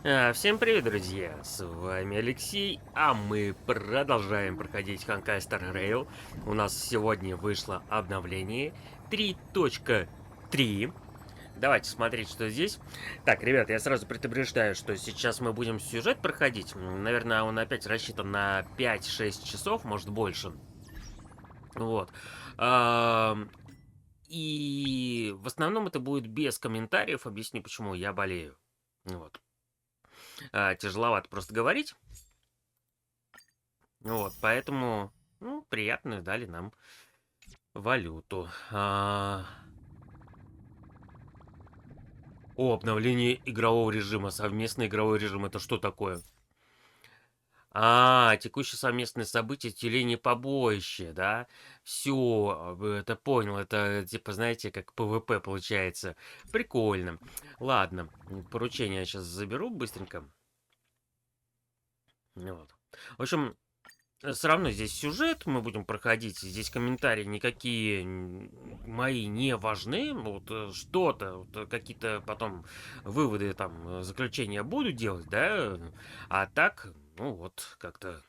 Всем привет, друзья! С вами Алексей, а мы продолжаем проходить Honkai Star Rail. У нас сегодня вышло обновление 3.3. Давайте смотреть, что здесь. Так, ребят, я сразу предупреждаю, что сейчас мы будем сюжет проходить. Наверное, он опять рассчитан на 5-6 часов, может больше. Вот. И в основном это будет без комментариев. Объясню, почему я болею. Вот. Тяжеловато просто говорить. Вот, поэтому, ну, приятно дали нам валюту. Обновление игрового режима. Совместный игровой режим. Это что такое? Текущее совместное событие, теление побоище, да? Все, это понял. Это, типа, знаете, как ПВП получается. Прикольно. Ладно, поручение я сейчас заберу быстренько. Вот. В общем, все равно здесь сюжет мы будем проходить, здесь комментарии никакие мои не важны, вот что-то, вот, какие-то потом выводы, там, заключения буду делать, да, а так, ну вот, как-то...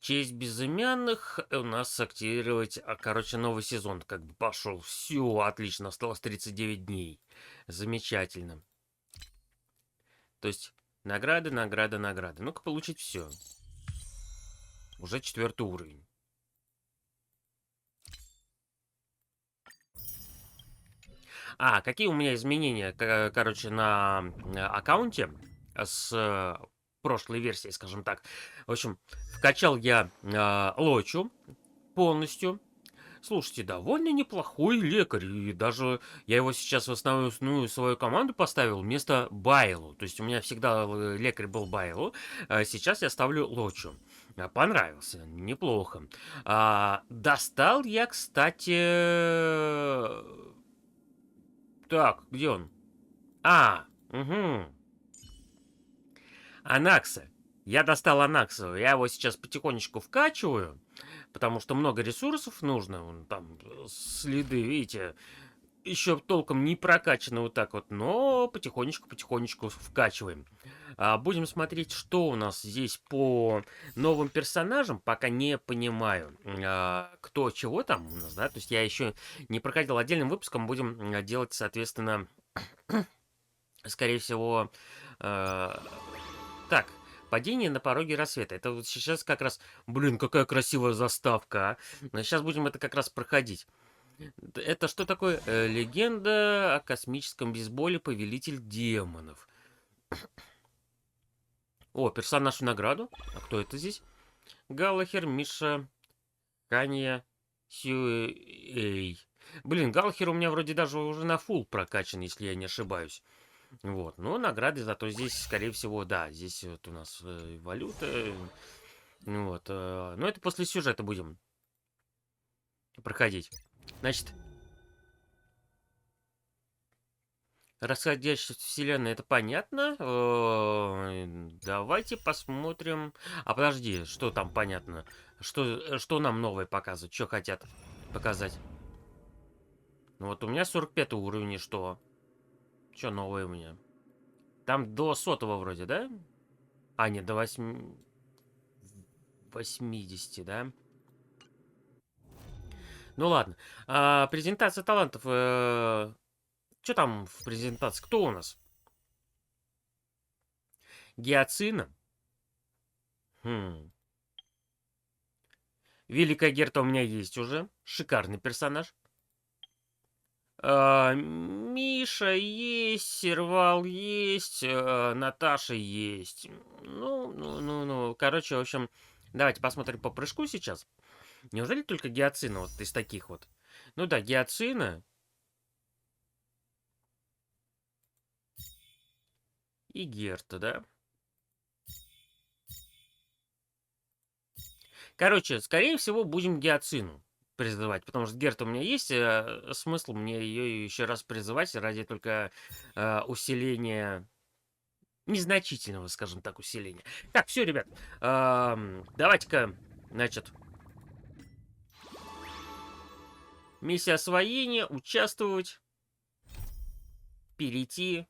Честь безымянных у нас активировать, короче, новый сезон как бы пошел, все, отлично, осталось 39 дней, замечательно. То есть, награды, награды, награды, ну-ка получить все. Уже 4-й уровень. Какие у меня изменения, короче, на аккаунте с прошлой версии, скажем так. В общем, вкачал я Лочу полностью. Слушайте, довольно неплохой лекарь. И даже я его сейчас в основную свою команду поставил вместо Байлу. То есть у меня всегда лекарь был Байлу. Сейчас я ставлю Лочу. Понравился. Неплохо. Достал я, кстати... Так, где он? Угу. Анакса. Я достал Анакса. Я его сейчас потихонечку вкачиваю, потому что много ресурсов нужно. Вон там следы, видите, еще толком не прокачаны вот так вот, но потихонечку вкачиваем. Будем смотреть, что у нас здесь по новым персонажам. Пока не понимаю, кто чего там у нас, да. То есть я еще не проходил отдельным выпуском. Будем делать, соответственно, скорее всего... Так, падение на пороге рассвета. Это вот сейчас как раз... Блин, какая красивая заставка, а. Сейчас будем это как раз проходить. Это что такое? Легенда о космическом бейсболе «Повелитель демонов». О, персонаж в награду. А кто это здесь? Галлахер, Миша, Канья, Сьюэй. Блин, Галлахер у меня вроде даже уже на фулл прокачан, если я не ошибаюсь. Вот, но награды зато здесь, скорее всего, да, здесь вот у нас валюта. Вот, но это после сюжета будем проходить. Значит, расходящаяся вселенная, это понятно. Давайте посмотрим. Подожди, что там понятно? Что нам новое показывают? Что хотят показать? Ну вот у меня 45 уровень, и что? Что новое у меня? Там до 100 вроде, да? Нет, до 80, да? Ну ладно. Презентация талантов. Что там в презентации? Кто у нас? Гиацина? Хм. Великая Герта у меня есть уже. Шикарный персонаж. Миша есть, Сервал есть, Наташа есть. Ну. Короче, в общем, давайте посмотрим по прыжку сейчас. Неужели только Гиацина вот из таких вот? Ну да, Гиацина и Герта, да? Короче, скорее всего, будем Гиацину призывать, потому что Герта у меня есть, смысл мне ее еще раз призывать ради только усиления, незначительного, скажем так, усиления. Так, все, ребят, давайте-ка, значит, миссия освоения, участвовать. перейти.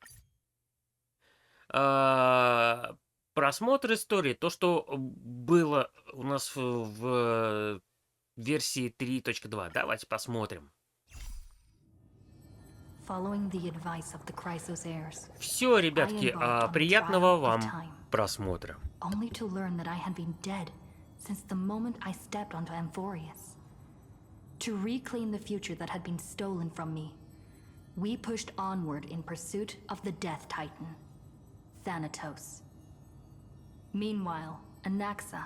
А, Просмотр истории, то, что было у нас в версии 3.2. Давайте посмотрим. Following the advice of the Chrysos heirs, Все, I ребятки, embarked on the приятного trial of вам time, просмотра. only to learn that I had been dead since the moment I stepped onto Amphorius. To reclaim the future that had been stolen from me, we pushed onward in pursuit of the Death Titan, Thanatos. Meanwhile, Anaxa,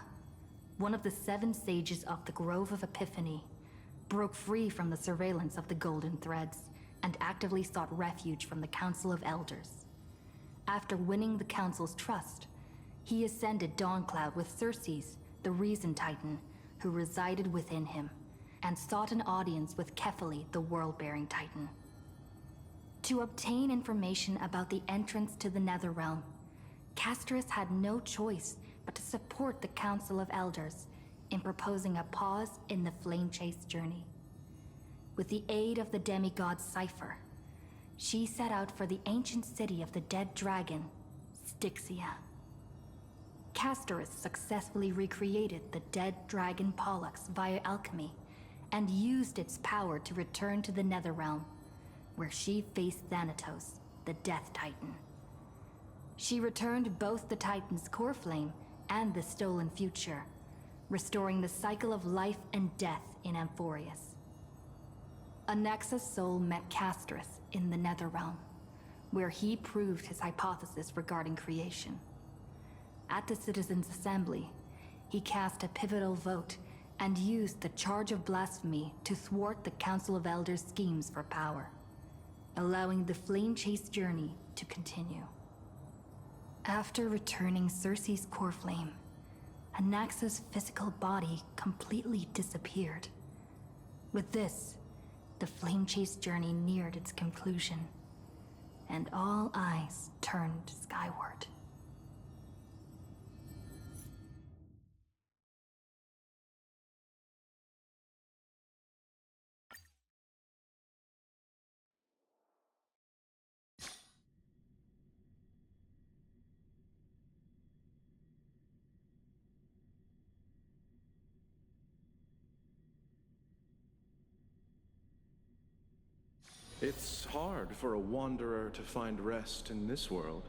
one of the 7 sages of the Grove of Epiphany, broke free from the surveillance of the Golden Threads and actively sought refuge from the Council of Elders. After winning the Council's trust, he ascended Dawncloud with Circes, the Reason Titan, who resided within him, and sought an audience with Kephaly, the World-Bearing Titan. To obtain information about the entrance to the Netherrealm, Castris had no choice but to support the Council of Elders in proposing a pause in the Flame Chase journey. With the aid of the demigod Cypher, she set out for the ancient city of the dead dragon, Styxia. Castorus successfully recreated the dead dragon Pollux via alchemy and used its power to return to the Netherrealm, where she faced Thanatos, the Death Titan. She returned both the Titan's core flame and the stolen future, restoring the cycle of life and death in Amphorius. Anaxa's soul met Castris in the Netherrealm, where he proved his hypothesis regarding creation. At the Citizens' Assembly, he cast a pivotal vote and used the charge of blasphemy to thwart the Council of Elders' schemes for power, allowing the Flame Chase journey to continue. After returning Circe's core flame, Anaxa's physical body completely disappeared. With this, the Flame Chase journey neared its conclusion, and all eyes turned skyward. It's hard for a wanderer to find rest in this world.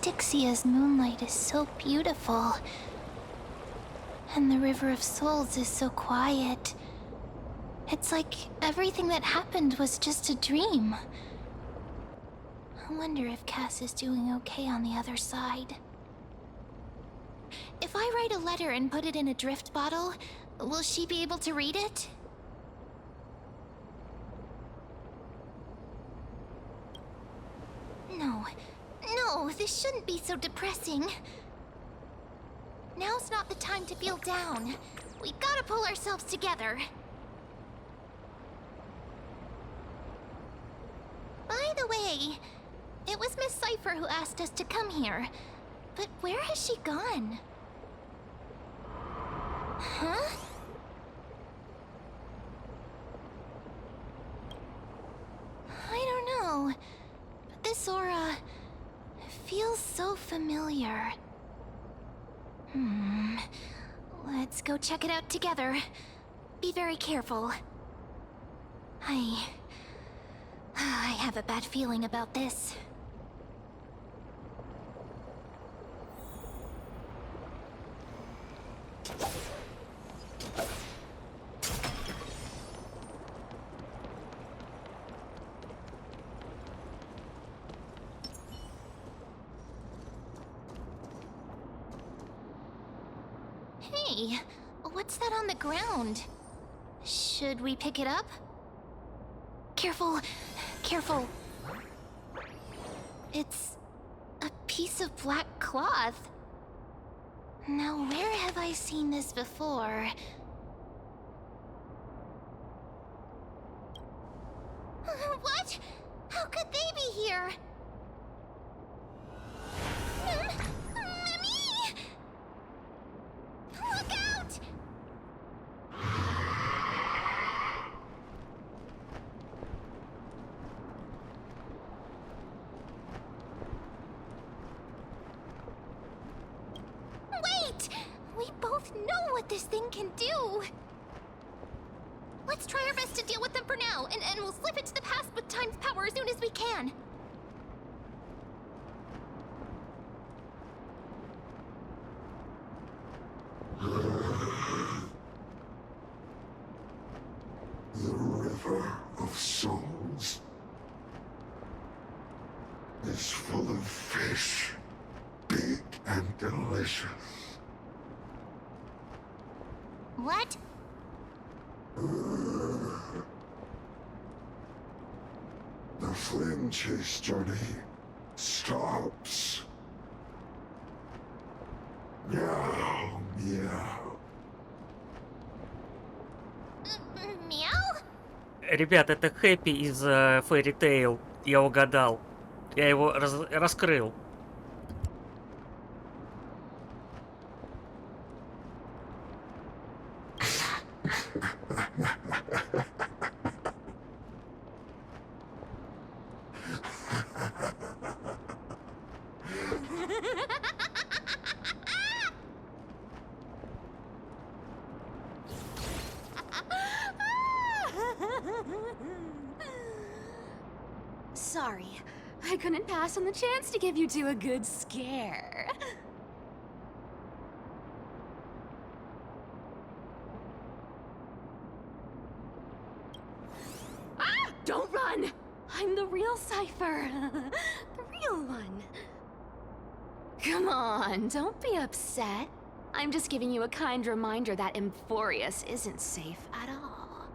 Dixia's moonlight is so beautiful. And the River of Souls is so quiet. It's like everything that happened was just a dream. I wonder if Cass is doing okay on the other side. If I write a letter and put it in a drift bottle, will she be able to read it? No, this shouldn't be so depressing. Now's not the time to feel down. We gotta pull ourselves together. By the way, it was Miss Cipher who asked us to come here. But where has she gone? Huh? I don't know. But this aura feels so familiar. Let's go check it out together. Be very careful. I have a bad feeling about this. Hey, what's that on the ground? Should we pick it up? Careful, careful. It's a piece of black cloth. Now, where have I seen this before? What? How could they be here? Mimi! Look out! Wait! We both know what this thing can do. Let's try our best to deal with them for now, and we'll slip into the past with time's power as soon as we can. The River of Souls is full of fish, big and delicious. What? The flame chase journey stops. Meow, meow. Meow? Ребят, это Хэппи из Fairy Tail. Я угадал. Я его раскрыл. Sorry, I couldn't pass on the chance to give you two a good scare. Ah! Don't run! I'm the real Cipher. The real one. Come on, don't be upset. I'm just giving you a kind reminder that Emphorius isn't safe at all.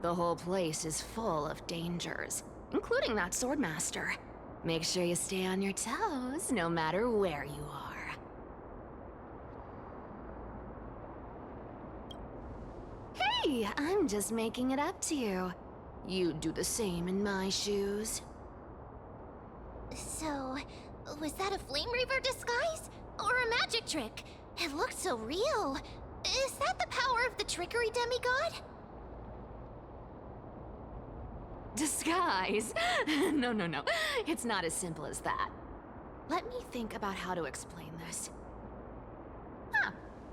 The whole place is full of dangers, including that swordmaster. Make sure you stay on your toes, no matter where you are. Hey, I'm just making it up to you. You'd do the same in my shoes. So, was that a Flame Reaver disguise? Or a magic trick? It looked so real. Is that the power of the trickery demigod? Disguise? No. It's not as simple as that. Let me think about how to explain this.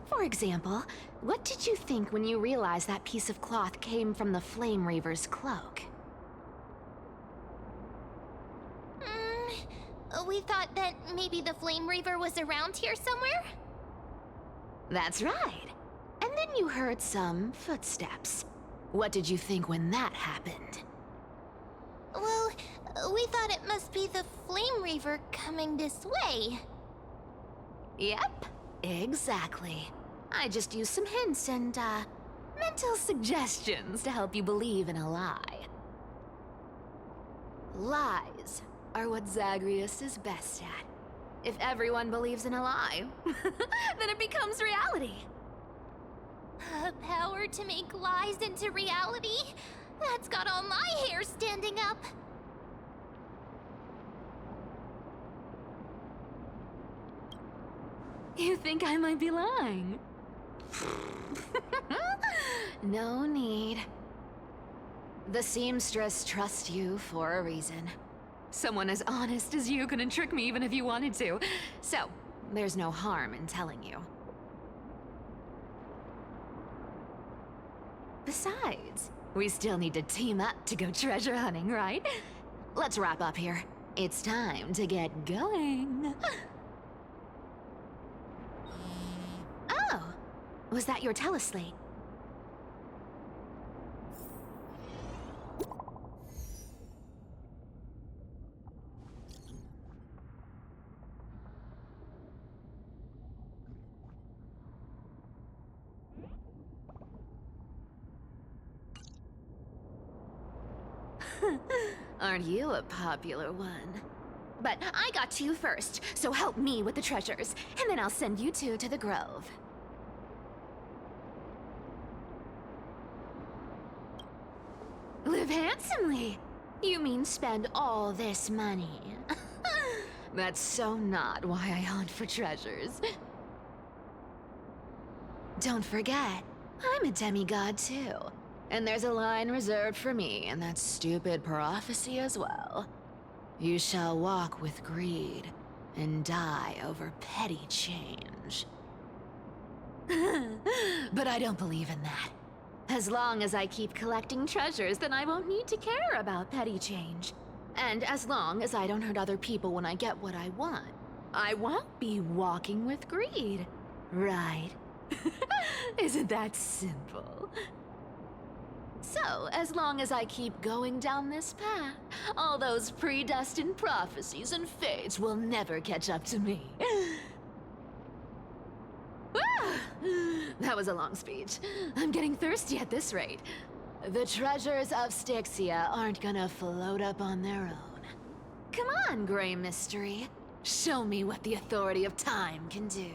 For example, what did you think when you realized that piece of cloth came from the Flame Reaver's cloak? we thought that maybe the Flame Reaver was around here somewhere? That's right. And then you heard some footsteps. What did you think when that happened? Well, we thought it must be the Flame Reaver coming this way. Yep, exactly. I just used some hints and, mental suggestions to help you believe in a lie. Lies are what Zagreus is best at. If everyone believes in a lie, then it becomes reality. Power to make lies into reality? That's got all my hair standing up. You think I might be lying? No need. The seamstress trusts you for a reason. Someone as honest as you couldn't trick me even if you wanted to. So, there's no harm in telling you. Besides, we still need to team up to go treasure hunting, right? Let's wrap up here. It's time to get going. Oh, was that your teleslate? Aren't you a popular one? But I got to you first, so help me with the treasures, and then I'll send you two to the grove. Live handsomely! You mean spend all this money? That's so not why I hunt for treasures. Don't forget, I'm a demigod too. And there's a line reserved for me in that stupid prophecy as well. You shall walk with greed and die over petty change. But I don't believe in that. As long as I keep collecting treasures, then I won't need to care about petty change. And as long as I don't hurt other people when I get what I want, I won't be walking with greed. Right? Isn't that simple? So, as long as I keep going down this path, all those predestined prophecies and fates will never catch up to me. That was a long speech. I'm getting thirsty at this rate. The treasures of Styxia aren't gonna float up on their own. Come on, Grey Mystery. Show me what the authority of time can do.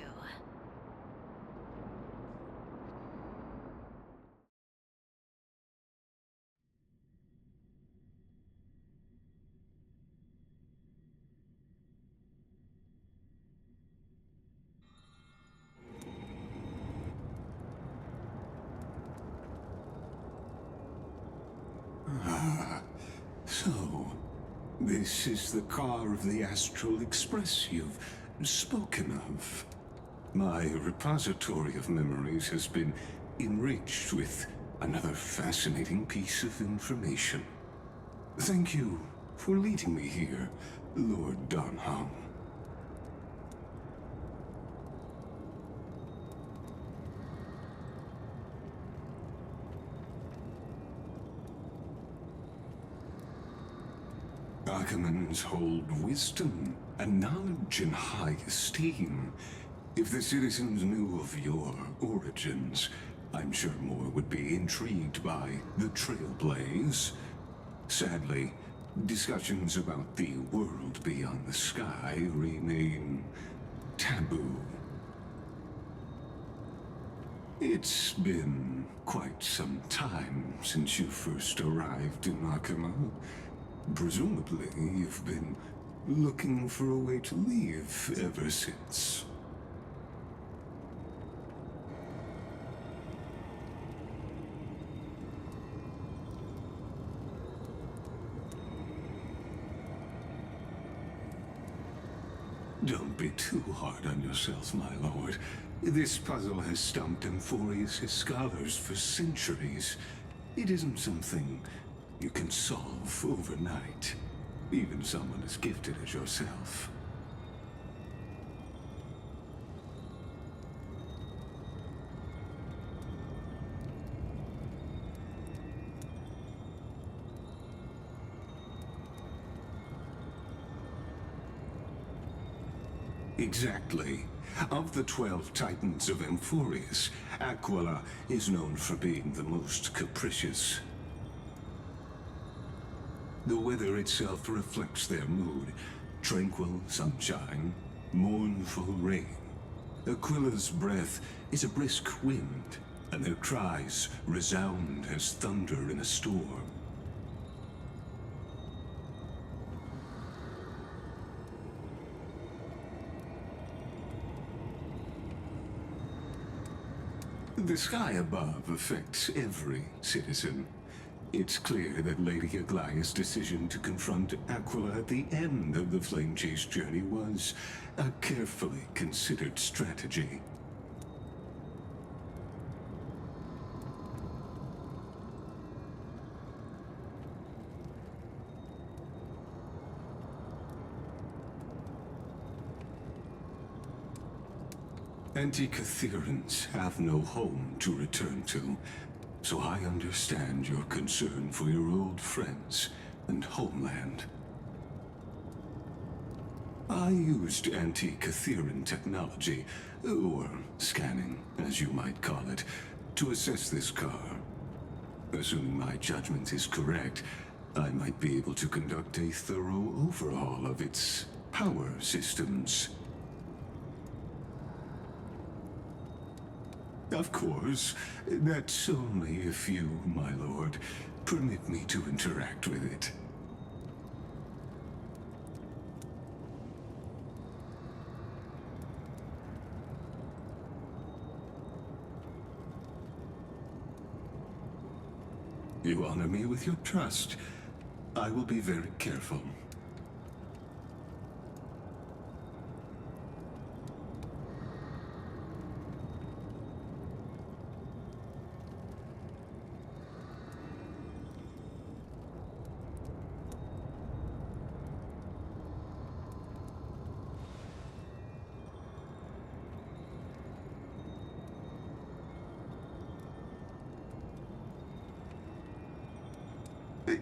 So, this is the car of the Astral Express you've spoken of. My repository of memories has been enriched with another fascinating piece of information. Thank you for leading me here, Lord Donham. Archimans hold wisdom and knowledge in high esteem. If the citizens knew of your origins, I'm sure more would be intrigued by the Trailblaze. Sadly, discussions about the world beyond the sky remain taboo. It's been quite some time since you first arrived in Akima. Presumably, you've been looking for a way to leave ever since. Don't be too hard on yourself, my lord. This puzzle has stumped Amphorius' scholars for centuries. It isn't something you can solve overnight. Even someone as gifted as yourself. Exactly. Of the 12 titans of Amphorius, Aquila is known for being the most capricious. The weather itself reflects their mood. Tranquil sunshine, mournful rain. Aquila's breath is a brisk wind, and their cries resound as thunder in a storm. The sky above affects every citizen. It's clear that Lady Aglaya's decision to confront Aquila at the end of the Flame Chase journey was a carefully considered strategy. Antikytherans have no home to return to, so I understand your concern for your old friends and homeland. I used anti-Kytheran technology, or scanning, as you might call it, to assess this car. Assuming my judgment is correct, I might be able to conduct a thorough overhaul of its power systems. Of course, that's only if you, my lord, permit me to interact with it. You honor me with your trust. I will be very careful.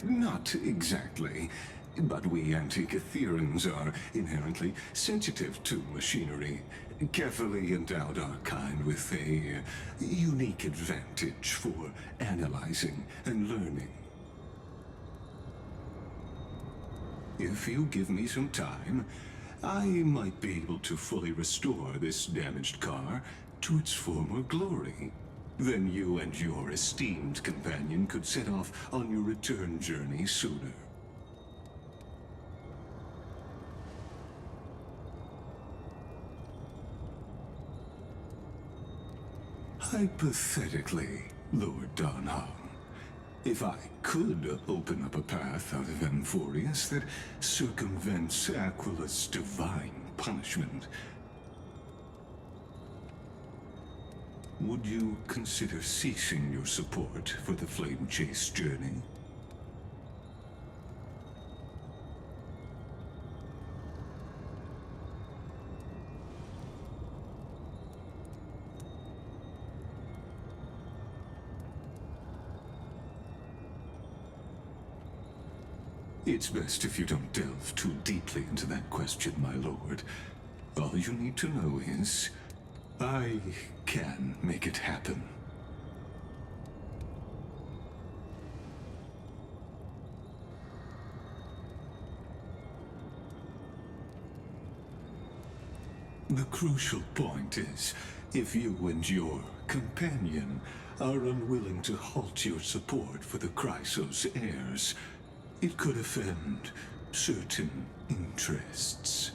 Not exactly, but we Antikytherans are inherently sensitive to machinery. Carefully endowed our kind with a unique advantage for analyzing and learning. If you give me some time, I might be able to fully restore this damaged car to its former glory. Then you and your esteemed companion could set off on your return journey sooner. Hypothetically, Lord Donham, if I could open up a path out of Amphorius that circumvents Aquila's divine punishment, would you consider ceasing your support for the Flame Chase journey? It's best if you don't delve too deeply into that question, my lord. All you need to know is, I can make it happen. The crucial point is, if you and your companion are unwilling to halt your support for the Chrysos heirs, it could offend certain interests.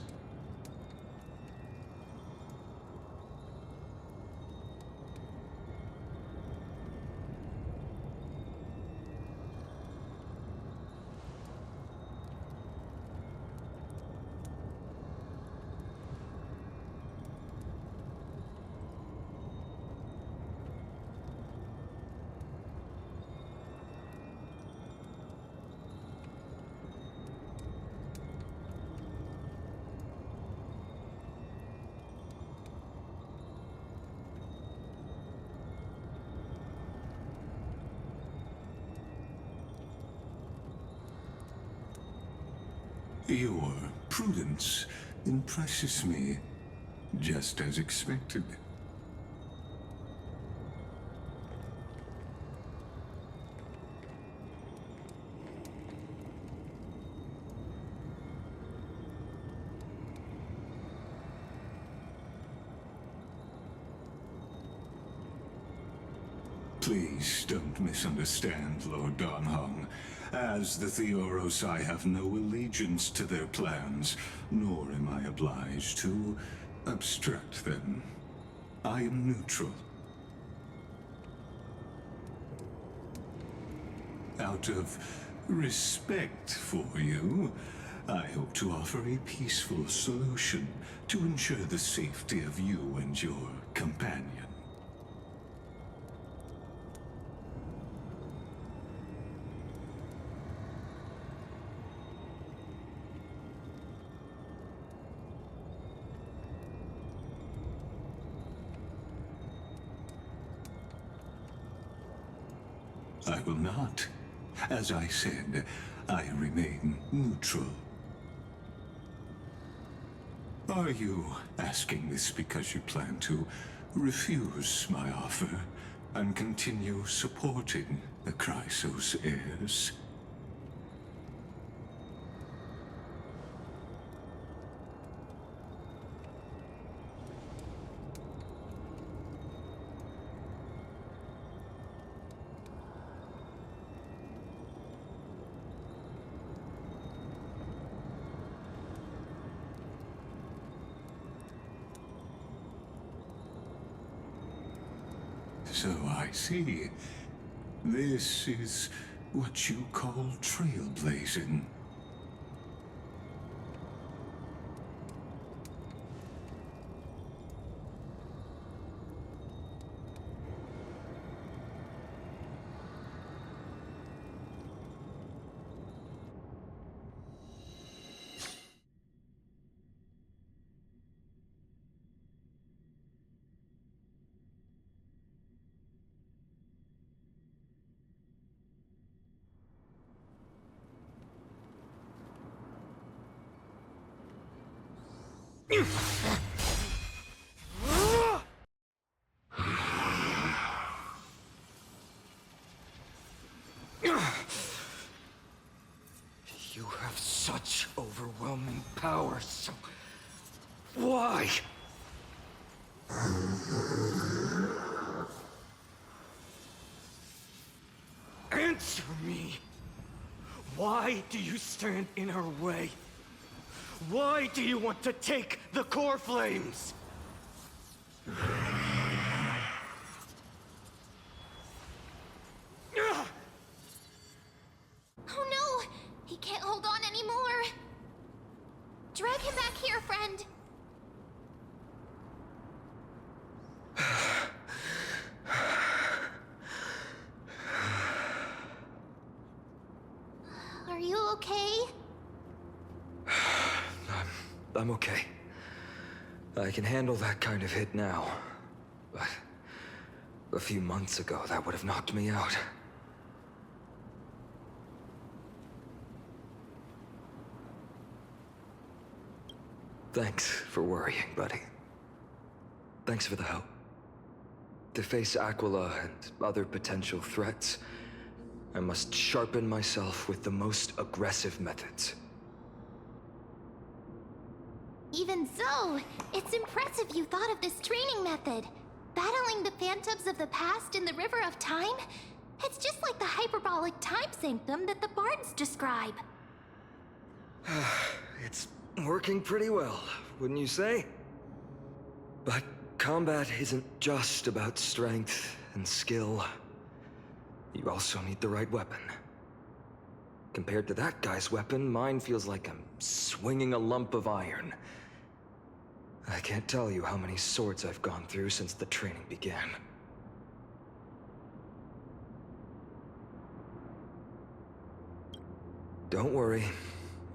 Your prudence impresses me. just as expected. Please don't misunderstand, Lord Donhong. As the Theoros, I have no allegiance to their plans, nor am I obliged to obstruct them. I am neutral. Out of respect for you, I hope to offer a peaceful solution to ensure the safety of you and your companion. I will not. As I said, I remain neutral. Are you asking this because you plan to refuse my offer and continue supporting the Chrysos heirs? So I see. This is what you call trailblazing. You have such overwhelming power, so why? Answer me! Why do you stand in our way? Why do you want to take the core flames? Oh no! He can't hold on anymore! Drag him back here, friend! Are you okay? I'm okay. I can handle that kind of hit now. But a few months ago, that would have knocked me out. Thanks for worrying, buddy. Thanks for the help. To face Aquila and other potential threats, I must sharpen myself with the most aggressive methods. Even so, it's impressive you thought of this training method. Battling the phantoms of the past in the River of Time? It's just like the hyperbolic time sanctum that the bards describe. It's working pretty well, wouldn't you say? But combat isn't just about strength and skill. You also need the right weapon. Compared to that guy's weapon, mine feels like I'm swinging a lump of iron. I can't tell you how many swords I've gone through since the training began. Don't worry.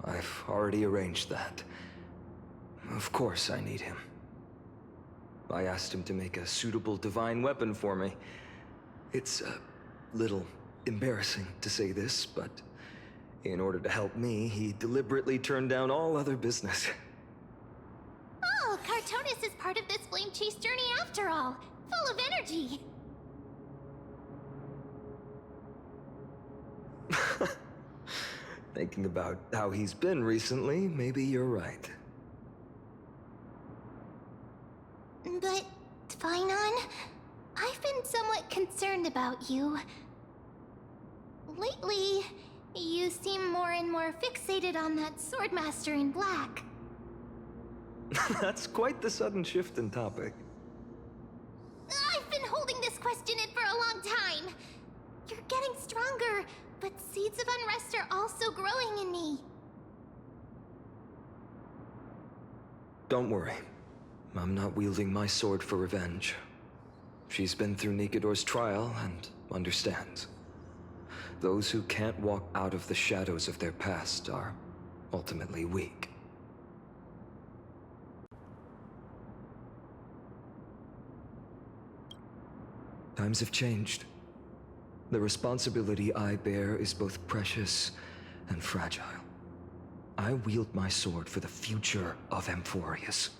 I've already arranged that. Of course I need him. I asked him to make a suitable divine weapon for me. It's a little embarrassing to say this, but in order to help me, he deliberately turned down all other business. Oh, Cartonis is part of this flame chase journey after all, full of energy. Thinking about how he's been recently, maybe you're right. But, Finon, I've been somewhat concerned about you. Lately, you seem more and more fixated on that Swordmaster in black. That's quite the sudden shift in topic. I've been holding this question in for a long time. You're getting stronger, but seeds of unrest are also growing in me. Don't worry. I'm not wielding my sword for revenge. She's been through Nikador's trial and understands. Those who can't walk out of the shadows of their past are ultimately weak. Times have changed. The responsibility I bear is both precious and fragile. I wield my sword for the future of Amphorius.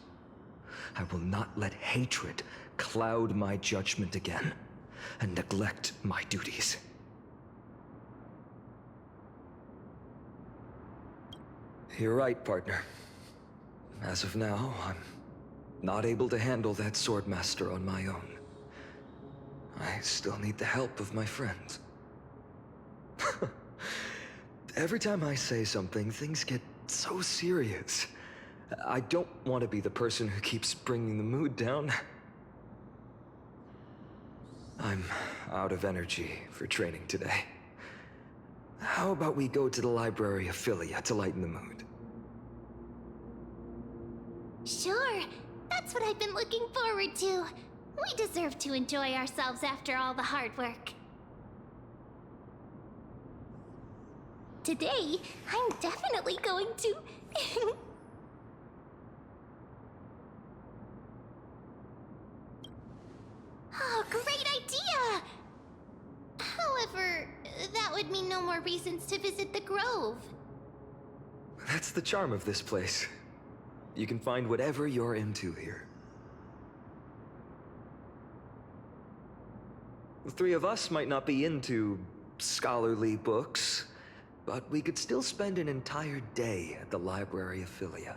I will not let hatred cloud my judgment again and neglect my duties. You're right, partner. As of now, I'm not able to handle that Swordmaster on my own. I still need the help of my friends. Every time I say something, things get so serious. I don't want to be the person who keeps bringing the mood down. I'm out of energy for training today. How about we go to the library of Philia to lighten the mood? Sure, that's what I've been looking forward to. We deserve to enjoy ourselves after all the hard work. Today, I'm definitely going to... Oh, great idea! However, that would mean no more reasons to visit the Grove. That's the charm of this place. You can find whatever you're into here. The three of us might not be into scholarly books, but we could still spend an entire day at the Library of Philia.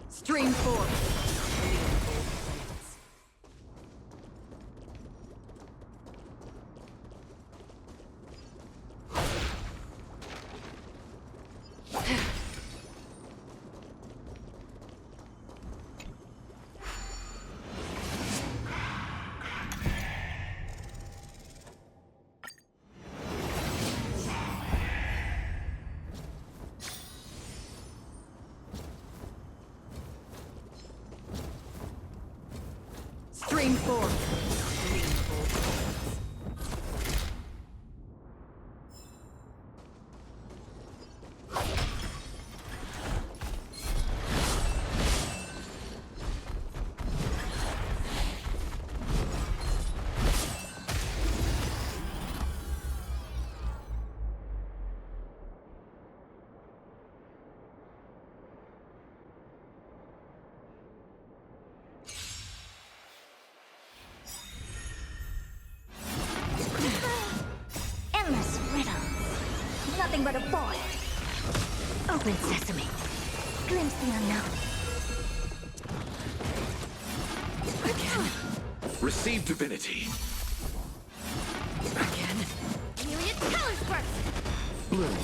Stream forth. Stream 4. Gleam of old blades. Endless riddles. Nothing but a void. Open sesame. Glimpse the unknown. Again. Receive divinity. Again. Myriad colors burst. Bloom.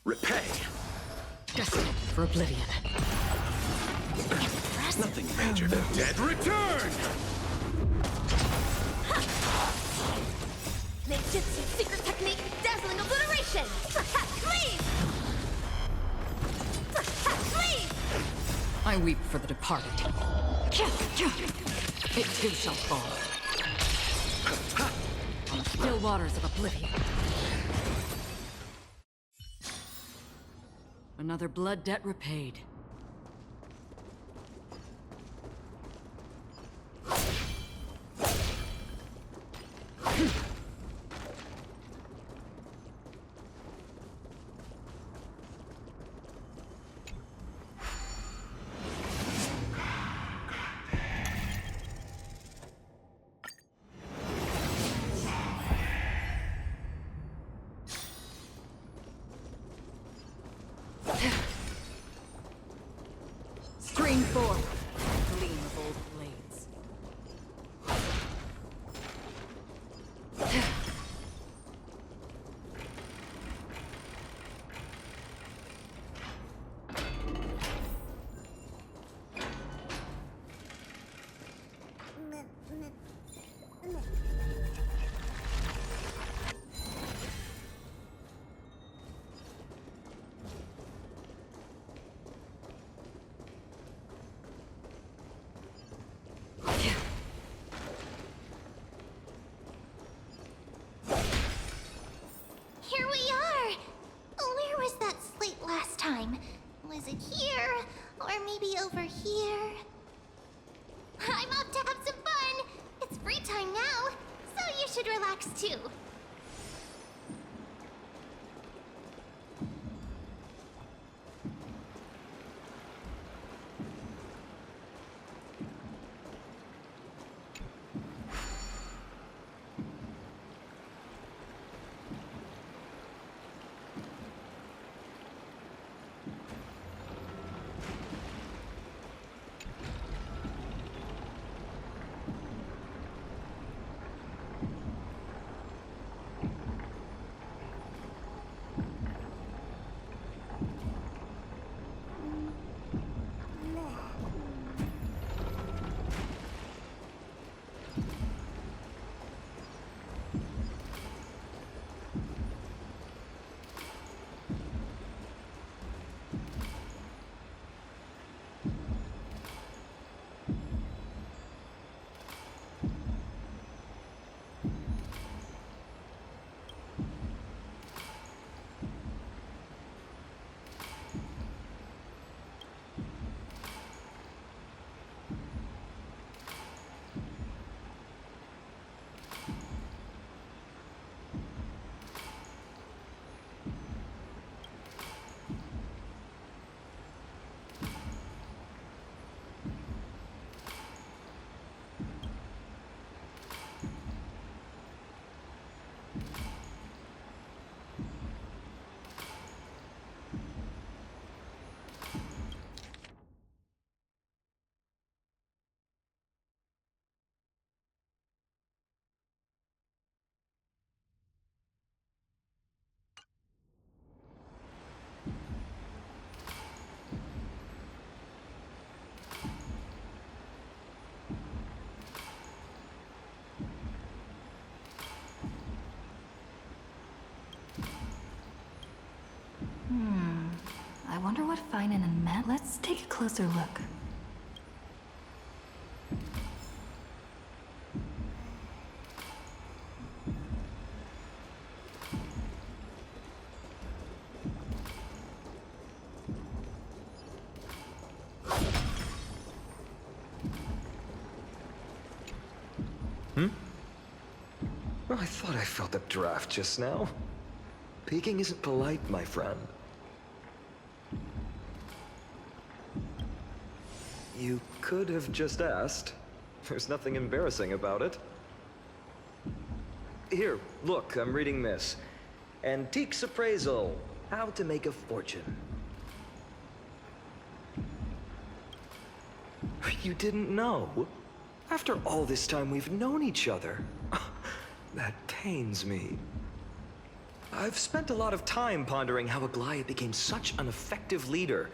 Repay. Destined for oblivion. Nothing major. The dead return! Ninjutsu secret technique, dazzling obliteration. Please! Please! I weep for the departed. It too shall fall. On the still waters of oblivion. Another blood debt repaid. Stream 4. Gleam of old blades. Here we are! Where was that slate last time? Was it here? Or maybe over here? I'm off to have some fun! It's free time now, so you should relax too. I wonder what Finan and Matt. Let's take a closer look. Well, I thought I felt a draft just now. Peeking isn't polite, my friend. You could have just asked. There's nothing embarrassing about it. Here, look, I'm reading this. Antiques Appraisal. How to make a fortune. You didn't know? After all this time we've known each other. That pains me. I've spent a lot of time pondering how Aglaia became such an effective leader.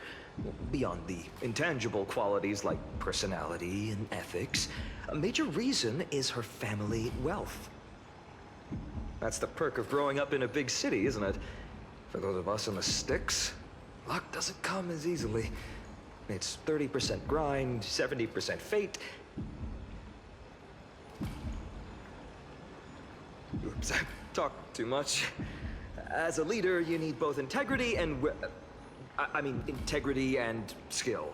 Beyond the intangible qualities like personality and ethics, a major reason is her family wealth. That's the perk of growing up in a big city, isn't it? For those of us in the sticks, luck doesn't come as easily. It's 30% grind, 70% fate. Oops, I talked too much. As a leader, you need both integrity and... I mean, integrity and skill.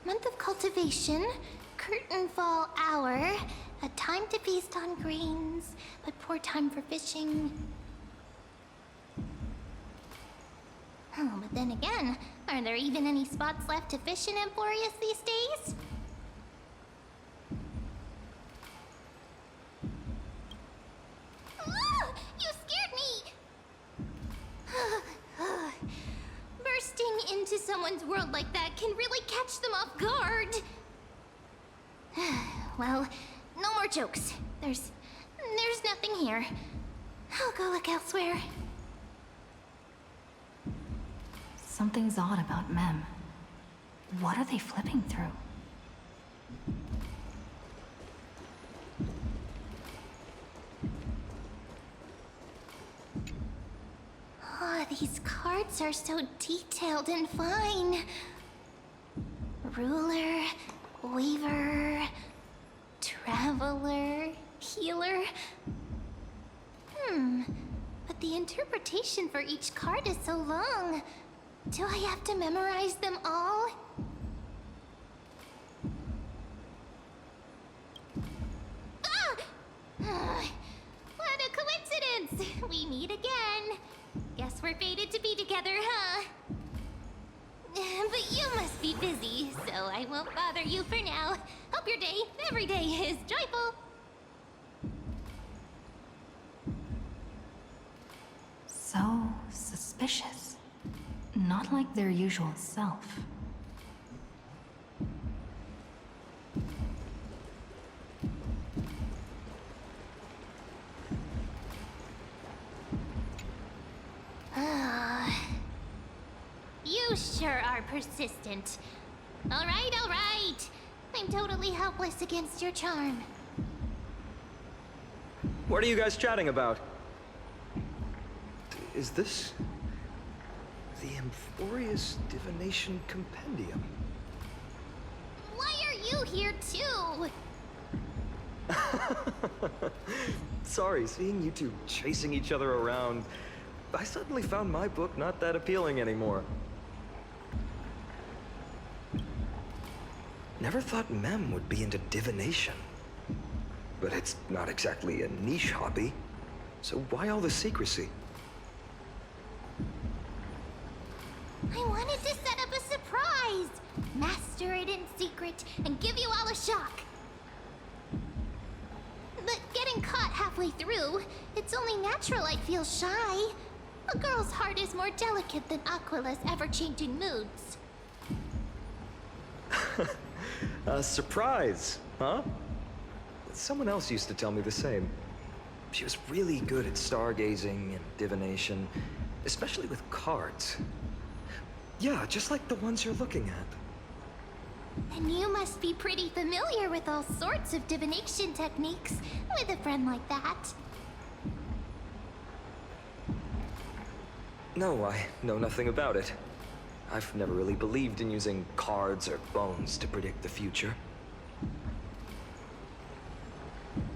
Month of cultivation, curtain fall hour, a time to feast on grains, but poor time for fishing. Oh, but then again, are there even any spots left to fish in Emporius these days? Ah, you scared me! Bursting into someone's world like that can really catch them off guard. Well, no more jokes. There's nothing here. I'll go look elsewhere. Something's odd about Mem. What are they flipping through? Oh, these cards are so detailed and fine. Ruler, weaver, traveler, healer. But the interpretation for each card is so long. Do I have to memorize them all? What a coincidence! We meet again. Guess we're fated to be together, huh? But you must be busy, so I won't bother you for now. Hope your day, every day, is joyful. So suspicious. Not like their usual self. You sure are persistent. All right. I'm totally helpless against your charm. What are you guys chatting about? Is this... the Emporius Divination Compendium? Why are you here too? Sorry, seeing you two chasing each other around, I suddenly found my book not that appealing anymore. Never thought Mem would be into divination. But it's not exactly a niche hobby, so why all the secrecy? I wanted to set up a surprise! Master it in secret and give you all a shock. But getting caught halfway through, it's only natural I'd feel shy. A girl's heart is more delicate than Aquila's ever-changing moods. A surprise, huh? Someone else used to tell me the same. She was really good at stargazing and divination, especially with cards. Yeah, just like the ones you're looking at. And you must be pretty familiar with all sorts of divination techniques with a friend like that. No, I know nothing about it. I've never really believed in using cards or bones to predict the future.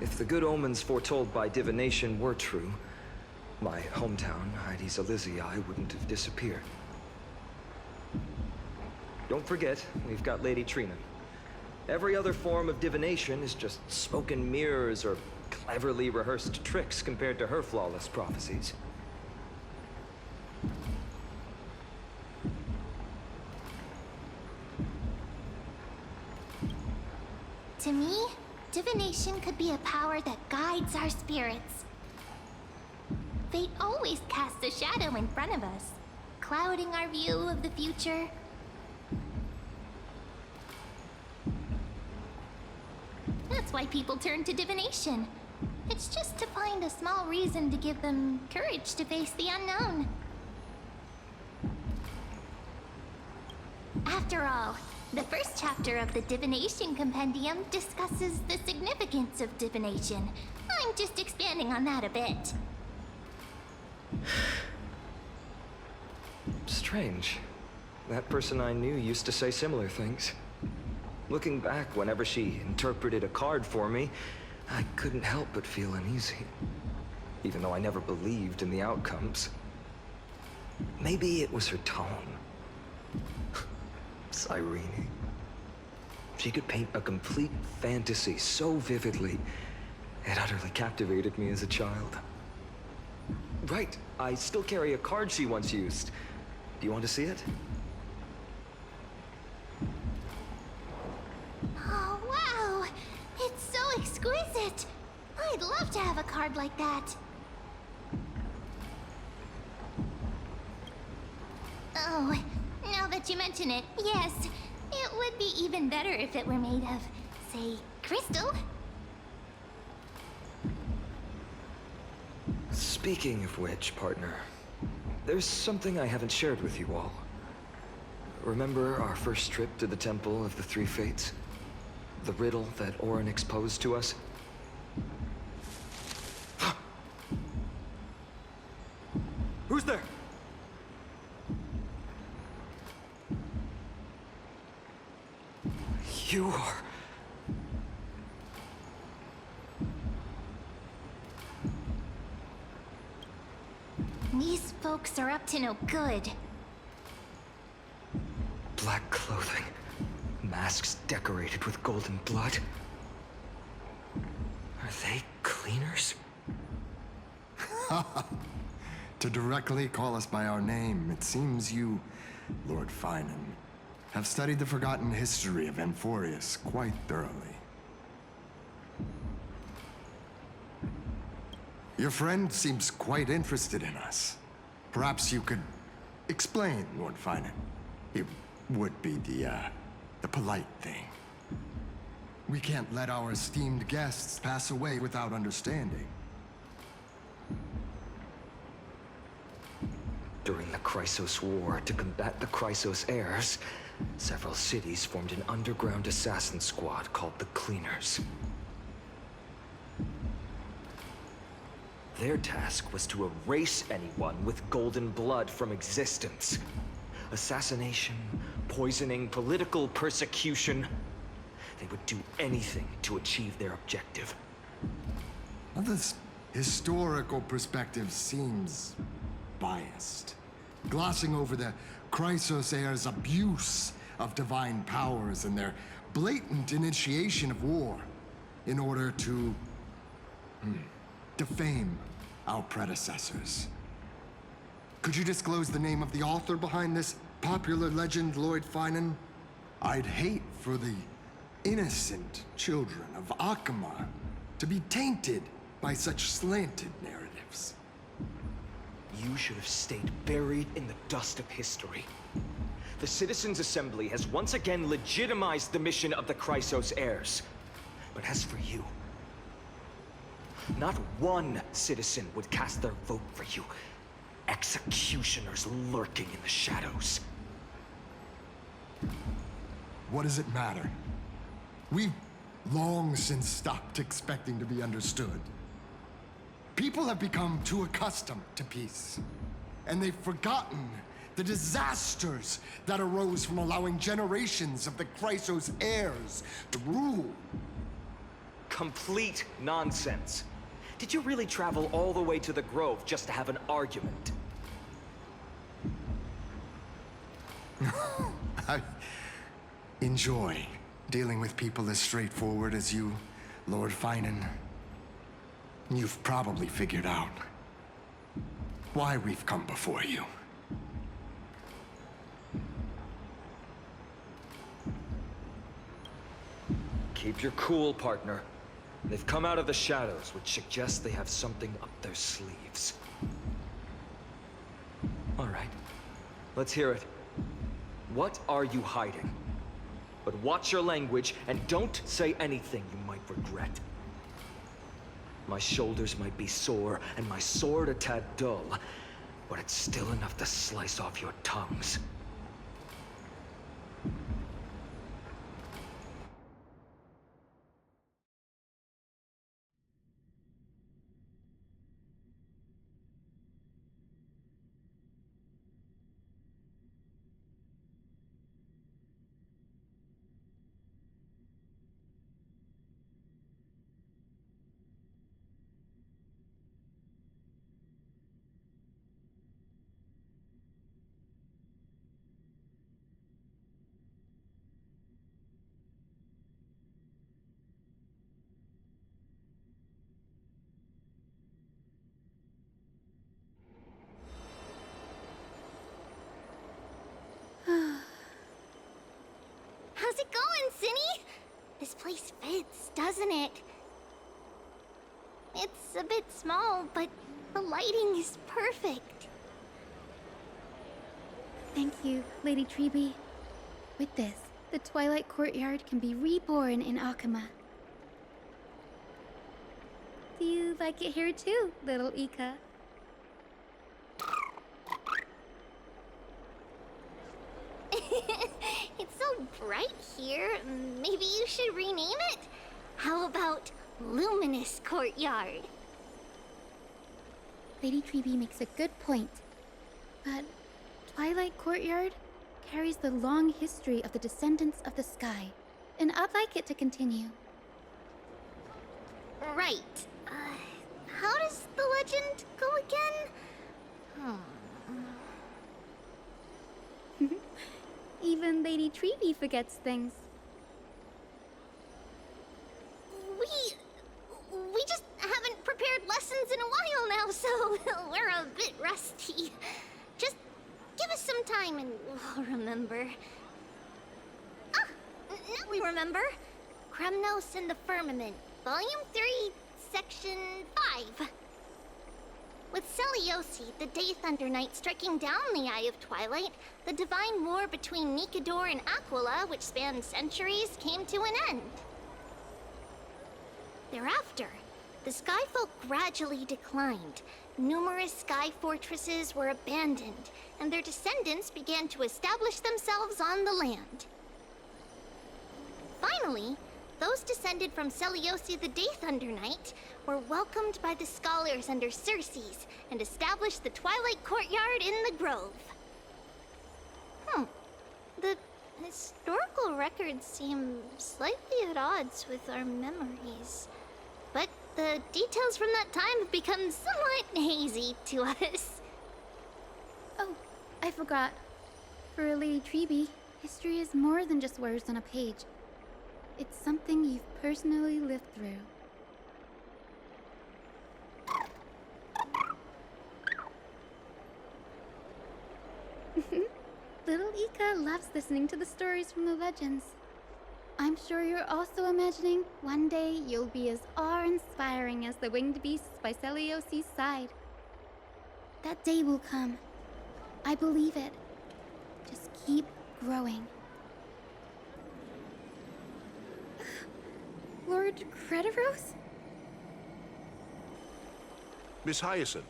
If the good omens foretold by divination were true, my hometown, Heidi's Elysiae, wouldn't have disappeared. Don't forget, we've got Lady Trina. Every other form of divination is just smoke and mirrors or cleverly rehearsed tricks compared to her flawless prophecies. To me, divination could be a power that guides our spirits. Fate always casts a shadow in front of us, clouding our view of the future. That's why people turn to divination. It's just to find a small reason to give them courage to face the unknown. After all, the first chapter of the Divination Compendium discusses the significance of divination. I'm just expanding on that a bit. Strange. That person I knew used to say similar things. Looking back, whenever she interpreted a card for me, I couldn't help but feel uneasy. Even though I never believed in the outcomes. Maybe it was her tone. Cyrene. She could paint a complete fantasy so vividly, it utterly captivated me as a child. Right, I still carry a card she once used. Do you want to see it? Oh, wow! It's so exquisite! I'd love to have a card like that. Oh, now that you mention it, yes. It would be even better if it were made of, say, crystal. Speaking of which, partner, there's something I haven't shared with you all. Remember our first trip to the Temple of the Three Fates? The riddle that Orynyx posed to us? Who's there? You are... These folks are up to no good. Black clothing, masks decorated with golden blood. Are they cleaners? To directly call us by our name, it seems you, Lord Finan, have studied the forgotten history of Amphorius quite thoroughly. Your friend seems quite interested in us. Perhaps you could explain, Lord Finan. It would be the polite thing. We can't let our esteemed guests pass away without understanding. During the Chrysos War, to combat the Chrysos heirs, several cities formed an underground assassin squad called the Cleaners. Their task was to erase anyone with golden blood from existence. Assassination, poisoning, political persecution. They would do anything to achieve their objective. Now, this historical perspective seems biased, glossing over the Chrysos heirs' abuse of divine powers and their blatant initiation of war in order to defame our predecessors. Could you disclose the name of the author behind this popular legend, Lord Finan? I'd hate for the innocent children of Akamar to be tainted by such slanted narratives. You should have stayed buried in the dust of history. The Citizens' Assembly has once again legitimized the mission of the Chrysos heirs. But as for you, not one citizen would cast their vote for you. Executioners lurking in the shadows. What does it matter? We've long since stopped expecting to be understood. People have become too accustomed to peace, and they've forgotten The disasters that arose from allowing generations of the Chrysos heirs to rule. Complete nonsense. Did you really travel all the way to the Grove just to have an argument? I enjoy dealing with people as straightforward as you, Lord Finan. You've probably figured out why we've come before you. Keep your cool, partner. They've come out of the shadows, which suggests they have something up their sleeves. All right, let's hear it. What are you hiding? But watch your language and don't say anything you might regret. My shoulders might be sore and my sword a tad dull, but it's still enough to slice off your tongues. How's it going, Cinny? This place fits, doesn't it? It's a bit small, but the lighting is perfect. Thank you, Lady Treby. With this, the Twilight Courtyard can be reborn in Akama. Do you like it here too, little Ika? It's so bright here. Maybe you should rename it? How about Luminous Courtyard? Lady Treby makes a good point. But Twilight Courtyard carries the long history of the descendants of the sky, and I'd like it to continue. Right. How does the legend go again? Even Lady Treby forgets things. We just haven't prepared lessons in a while now, so we're a bit rusty. Just give us some time and we'll remember. Ah, now we remember. Kremnos and the Firmament, Volume 3, Section 5. With Seliosi, the Day Thunder Knight, striking down the Eye of Twilight, the divine war between Nikador and Aquila, which spanned centuries, came to an end. Thereafter, the Skyfolk gradually declined. Numerous sky fortresses were abandoned, and their descendants began to establish themselves on the land. Finally, those descended from Seliosi the Day Thunder Knight were welcomed by the scholars under Circes and established the Twilight Courtyard in the Grove. The historical records seem slightly at odds with our memories. But the details from that time have become somewhat hazy to us. Oh, I forgot. For Lady Treby, history is more than just words on a page. It's something you've personally lived through. Little Ika loves listening to the stories from the legends. I'm sure you're also imagining one day you'll be as awe-inspiring as the winged beasts by Seliosi's side. That day will come. I believe it. Just keep growing. Lord Crediros? Miss Hyacinth.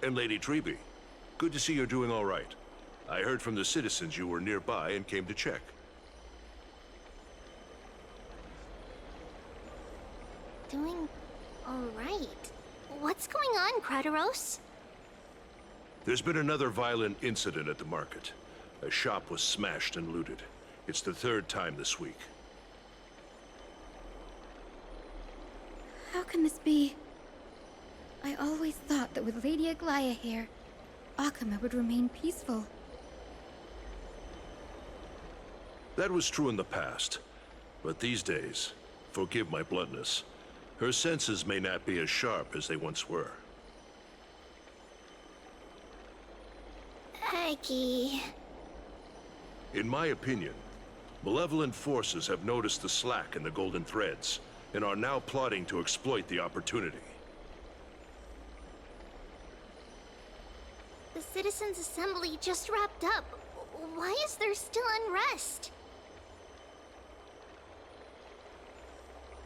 And Lady Treby. Good to see you're doing all right. I heard from the citizens you were nearby and came to check. Doing all right. What's going on, Crediros? There's been another violent incident at the market. A shop was smashed and looted. It's the third time this week. How can this be? I always thought that with Lady Aglaya here, Akama would remain peaceful. That was true in the past. But these days, forgive my bluntness, her senses may not be as sharp as they once were. Aggie. In my opinion, malevolent forces have noticed the slack in the Golden Threads and are now plotting to exploit the opportunity. The Citizens' Assembly just wrapped up. Why is there still unrest?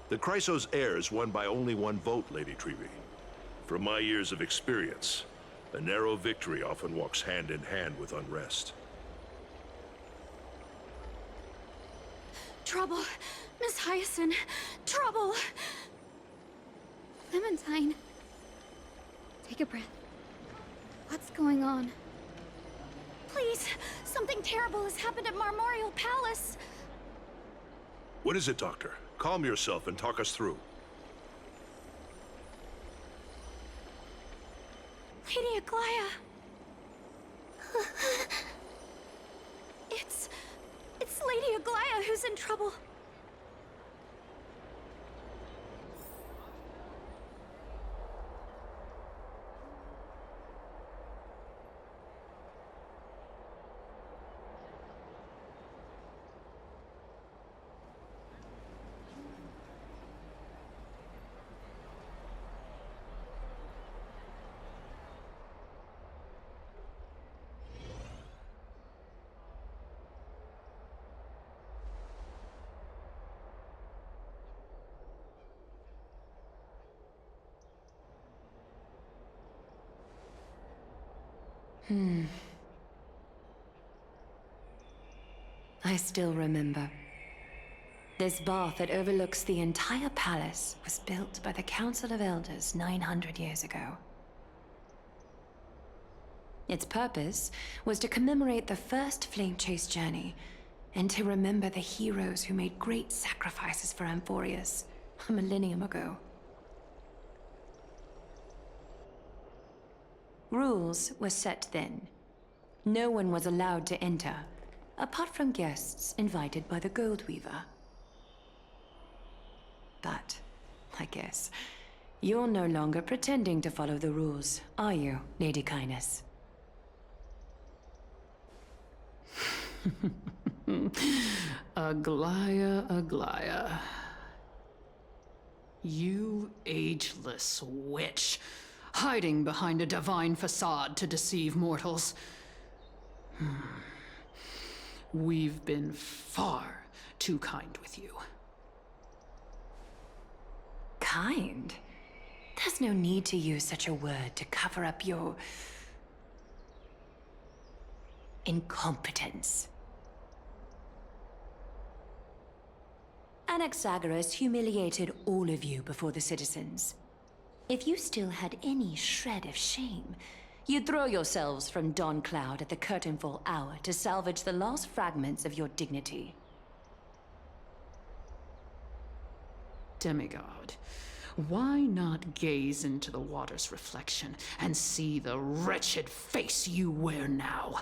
The Chrysos heirs won by only one vote, Lady Treby. From my years of experience, a narrow victory often walks hand in hand with unrest. Trouble! Miss Hyacinth! Trouble! Clementine. Take a breath. What's going on? Please! Something terrible has happened at Marmorial Palace! What is it, Doctor? Calm yourself and talk us through. Lady Aglaya! It's Lady Aglaya who's in trouble. I still remember. This bath that overlooks the entire palace was built by the Council of Elders 900 years ago. Its purpose was to commemorate the first flame chase journey and to remember the heroes who made great sacrifices for Amphorius a millennium ago. Rules were set then. No one was allowed to enter, apart from guests invited by the Gold Weaver. But, I guess, you're no longer pretending to follow the rules, are you, Lady Kindness? Aglaya. You ageless witch, hiding behind a divine facade to deceive mortals. We've been far too kind with you. Kind? There's no need to use such a word to cover up your incompetence. Anaxagoras humiliated all of you before the citizens. If you still had any shred of shame, you'd throw yourselves from Dawn Cloud at the curtainfall hour to salvage the last fragments of your dignity. Demigod, why not gaze into the water's reflection and see the wretched face you wear now?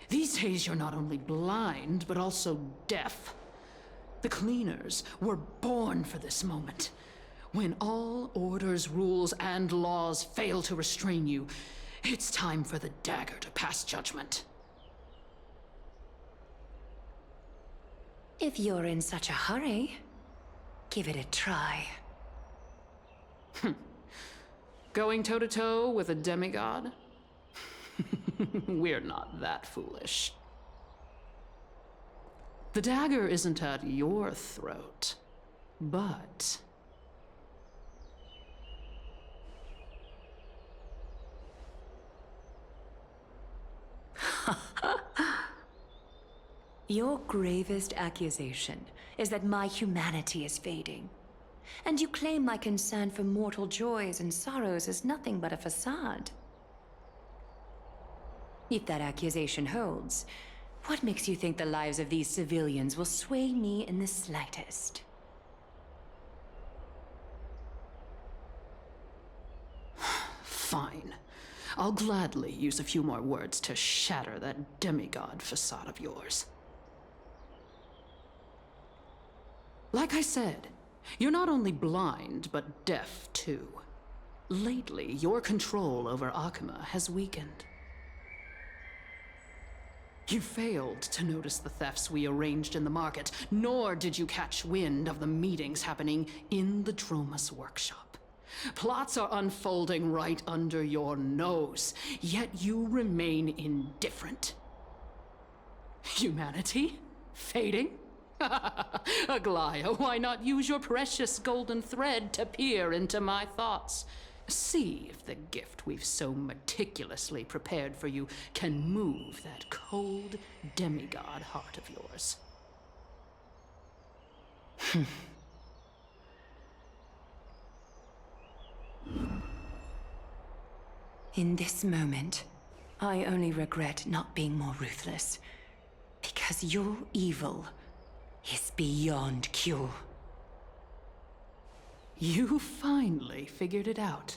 These days you're not only blind, but also deaf. The cleaners were born for this moment. When all orders, rules, and laws fail to restrain you, it's time for the dagger to pass judgment. If you're in such a hurry, give it a try. Going toe-to-toe with a demigod? We're not that foolish. The dagger isn't at your throat, but... Your gravest accusation is that my humanity is fading. And you claim my concern for mortal joys and sorrows is nothing but a facade. If that accusation holds, what makes you think the lives of these civilians will sway me in the slightest? Fine. I'll gladly use a few more words to shatter that demigod facade of yours. Like I said, you're not only blind, but deaf too. Lately, your control over Akuma has weakened. You failed to notice the thefts we arranged in the market, nor did you catch wind of the meetings happening in the Droma's workshop. Plots are unfolding right under your nose, yet you remain indifferent. Humanity? Fading? Aglaya, why not use your precious golden thread to peer into my thoughts? See if the gift we've so meticulously prepared for you can move that cold demigod heart of yours. In this moment, I only regret not being more ruthless. Because your evil is beyond cure. You finally figured it out.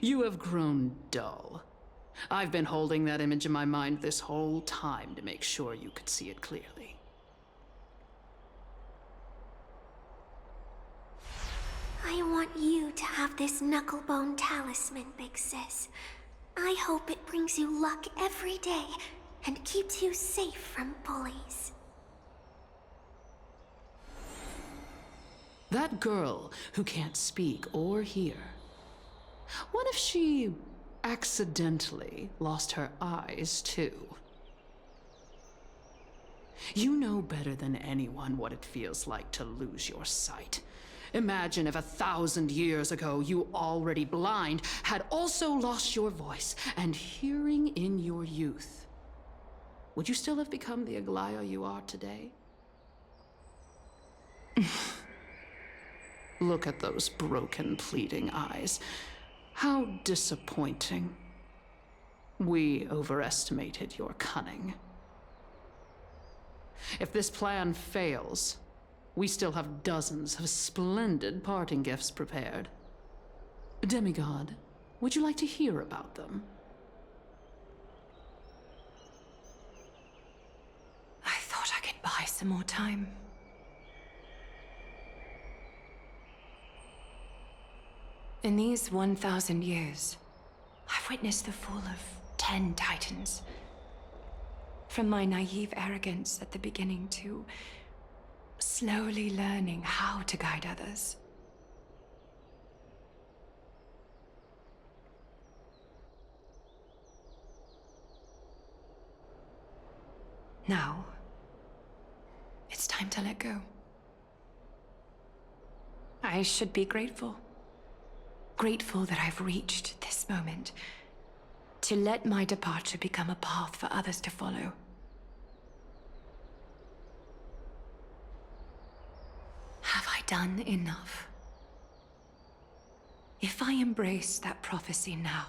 You have grown dull. I've been holding that image in my mind this whole time to make sure you could see it clearly. I want you to have this knucklebone talisman, Big Sis. I hope it brings you luck every day and keeps you safe from bullies. That girl who can't speak or hear. What if she accidentally lost her eyes too? You know better than anyone what it feels like to lose your sight. Imagine if 1,000 years ago you, already blind, had also lost your voice and hearing in your youth. Would you still have become the Aglaya you are today? Look at those broken, pleading eyes. How disappointing. We overestimated your cunning. If this plan fails, we still have dozens of splendid parting gifts prepared. Demigod, would you like to hear about them? I thought I could buy some more time. In these 1,000 years, I've witnessed the fall of 10 titans. From my naive arrogance at the beginning to slowly learning how to guide others. Now, it's time to let go. I should be grateful. Grateful that I've reached this moment. To let my departure become a path for others to follow. Have I done enough? If I embrace that prophecy now,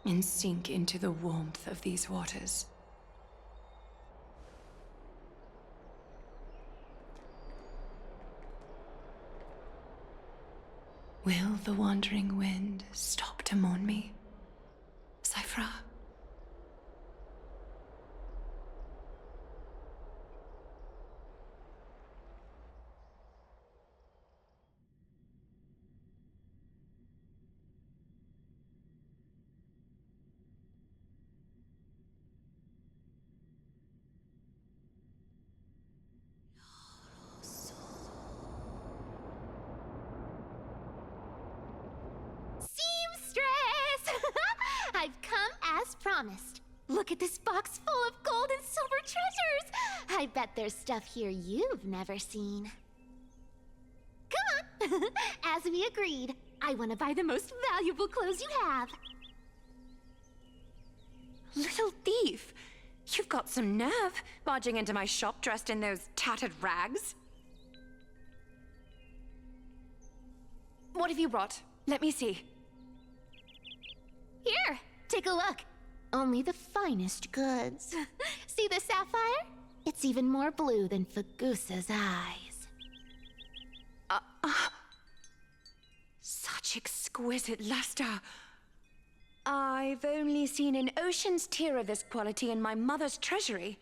and sink into the warmth of these waters, will the wandering wind stop to mourn me, Cyphra? I've come as promised. Look at this box full of gold and silver treasures! I bet there's stuff here you've never seen. Come on! As we agreed, I want to buy the most valuable clothes you have. Little thief! You've got some nerve, barging into my shop dressed in those tattered rags. What have you brought? Let me see. Here, take a look. Only the finest goods. See the sapphire? It's even more blue than Fagusa's eyes. Such exquisite luster. I've only seen an ocean's tear of this quality in my mother's treasury.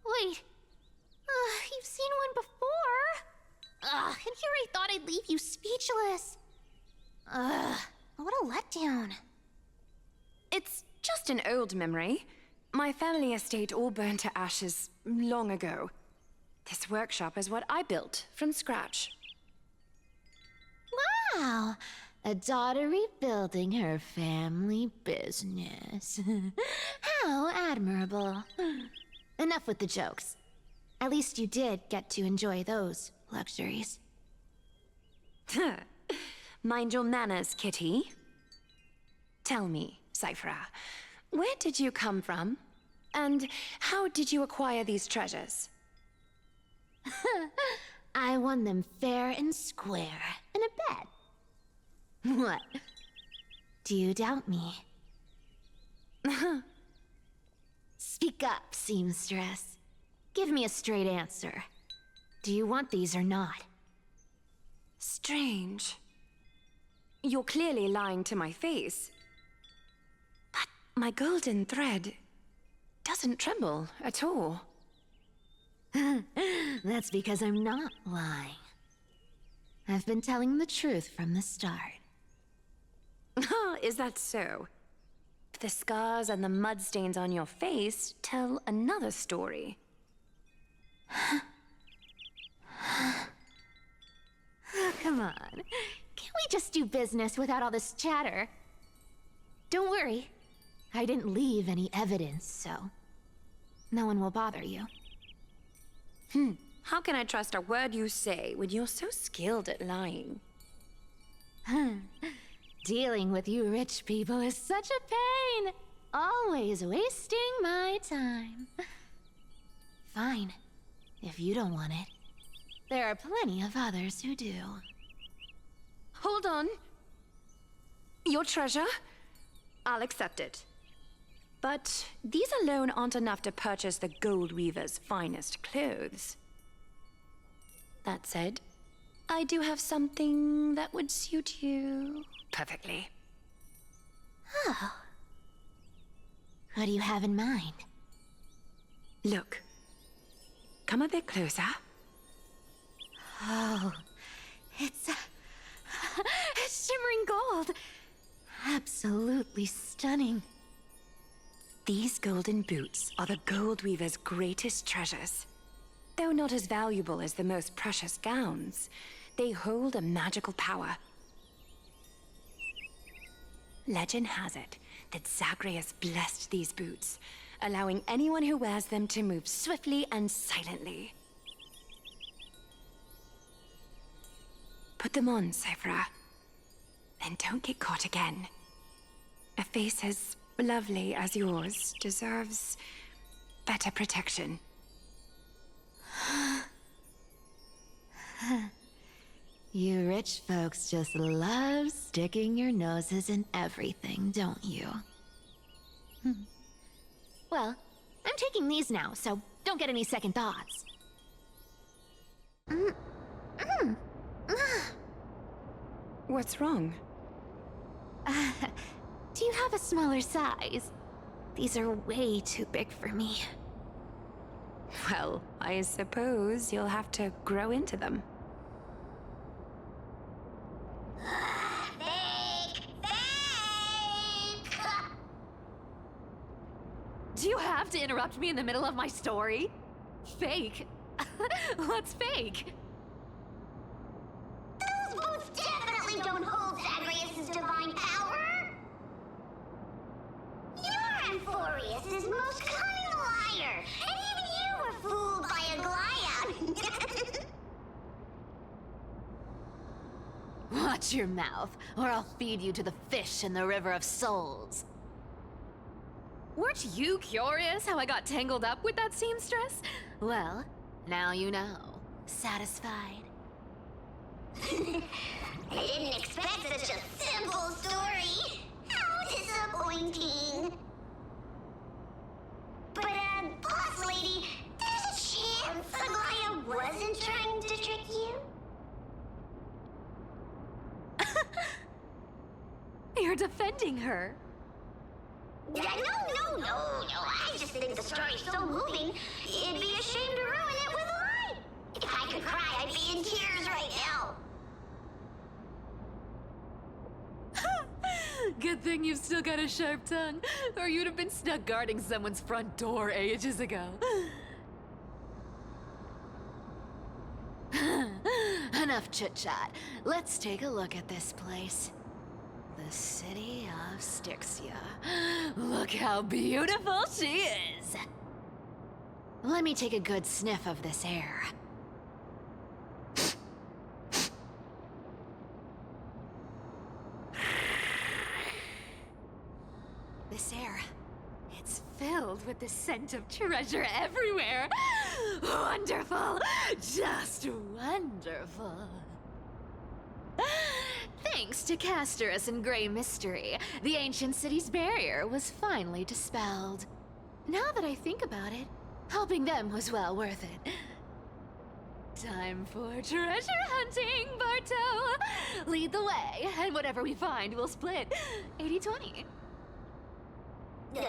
Wait. You've seen one before. And here I thought I'd leave you speechless. What a letdown. It's just an old memory. My family estate all burned to ashes long ago. This workshop is what I built from scratch. Wow. A daughter rebuilding her family business. How admirable. Enough with the jokes. At least you did get to enjoy those luxuries. Mind your manners, Kitty. Tell me, Cyphra, where did you come from? And how did you acquire these treasures? I won them fair and square in a bet. What? Do you doubt me? Speak up, seamstress. Give me a straight answer. Do you want these or not? Strange. You're clearly lying to my face. But my golden thread doesn't tremble at all. That's because I'm not lying. I've been telling the truth from the start. Is that so? The scars and the mud stains on your face tell another story. Oh, come on. Can't we just do business without all this chatter? Don't worry. I didn't leave any evidence, so no one will bother you. How can I trust a word you say when you're so skilled at lying? Dealing with you rich people is such a pain. Always wasting my time. Fine, if you don't want it. There are plenty of others who do. Hold on. Your treasure? I'll accept it. But these alone aren't enough to purchase the Gold Weaver's finest clothes. That said, I do have something that would suit you perfectly. Oh. What do you have in mind? Look. Come a bit closer. Oh, it's shimmering gold. Absolutely stunning. These golden boots are the Gold Weaver's greatest treasures. Though not as valuable as the most precious gowns, they hold a magical power. Legend has it that Zagreus blessed these boots, allowing anyone who wears them to move swiftly and silently. Put them on, Cyphra. And don't get caught again. A face as lovely as yours deserves better protection. You rich folks just love sticking your noses in everything, don't you? Well, I'm taking these now, so don't get any second thoughts. What's wrong? Do you have a smaller size? These are way too big for me. Well, I suppose you'll have to grow into them. Do you have to interrupt me in the middle of my story? Fake? What's fake? Those boots definitely don't hold Zagreus' divine power! You're Amphorius' most cunning liar, and even you were fooled by a Glyad! Watch your mouth, or I'll feed you to the fish in the River of Souls. Weren't you curious how I got tangled up with that seamstress? Well, now you know. Satisfied? I didn't expect such a simple story. How disappointing. But, boss lady, there's a chance Aglaia wasn't trying to trick you? You're defending her. No. I just think the story's so moving, it'd be a shame to ruin it with a lie. If I could cry, I'd be in tears right now. Good thing you've still got a sharp tongue, or you'd have been stuck guarding someone's front door ages ago. Enough chit-chat. Let's take a look at this place. The city of Styxia. Look how beautiful she is! Let me take a good sniff of this air. This air, it's filled with the scent of treasure everywhere. Wonderful! Just wonderful. Thanks to Castorus and Grey Mystery, the ancient city's barrier was finally dispelled. Now that I think about it, helping them was well worth it. Time for treasure hunting, Barto! Lead the way, and whatever we find, we'll split 80-20. Well, I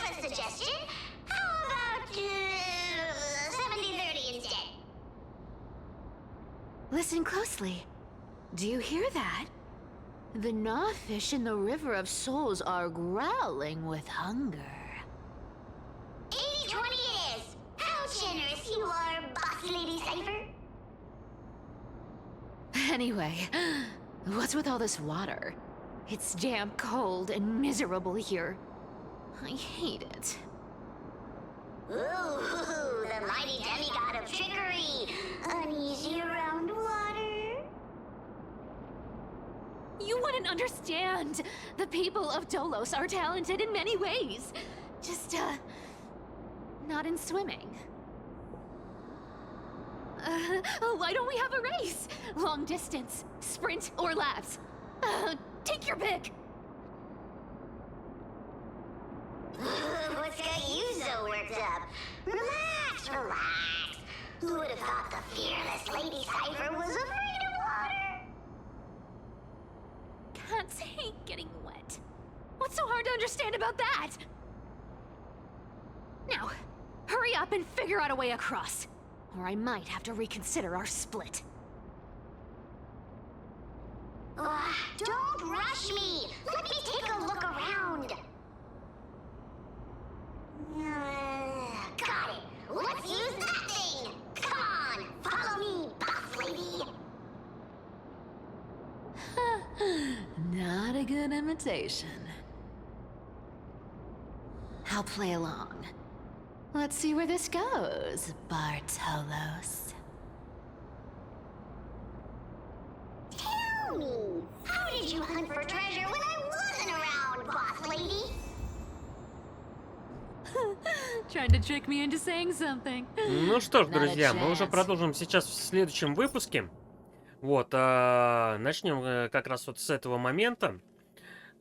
have a suggestion. How about 70-30 instead? Listen closely. Do you hear that? The gnawfish in the River of Souls are growling with hunger. 80-20 it is! How generous you are, Boss Lady Cypher! Anyway, what's with all this water? It's damp, cold, and miserable here. I hate it. Ooh, the mighty demigod of trickery! Uneasy around water? You wouldn't understand! The people of Dolos are talented in many ways. Just, not in swimming. Why don't we have a race? Long distance, sprint, or laps? Take your pick! What's got you so worked up? Relax. Who would have thought the fearless Lady Cypher was afraid of water? Cats hate getting wet. What's so hard to understand about that? Now, hurry up and figure out a way across, or I might have to reconsider our split. Don't rush me! Let me take a look around! Got it! Let's use that thing! Come on! Follow me, boss lady! Not a good imitation. I'll play along. Let's see where this goes, Bartolos. Tell me, how did you hunt for treasure when I wasn't around, boss lady? Trying to trick me into saying something. Ну что ж, друзья, мы уже продолжим сейчас в следующем выпуске. Вот, начнем как раз вот с этого момента.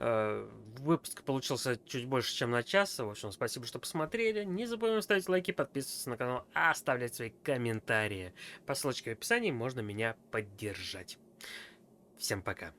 Выпуск получился чуть больше, чем на час. В общем, спасибо, что посмотрели. Не забываем ставить лайки, подписываться на канал, оставлять свои комментарии. По ссылочке в описании можно меня поддержать. Всем пока.